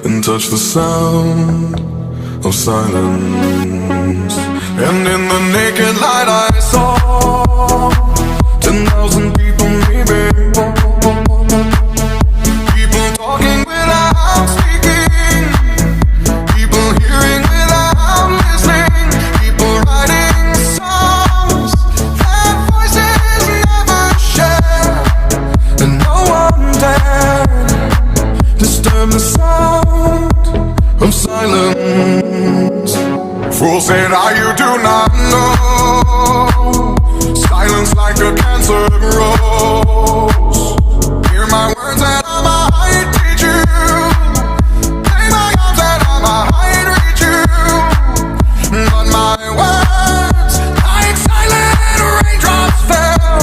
and touch the sound of silence. And in the naked light I saw 10,000 people, maybe. People talking without speaking, people hearing without listening, people writing songs that voices never share, and no one dared disturb the sound of silence. Fool said, you do not know. Silence like a cancer grows.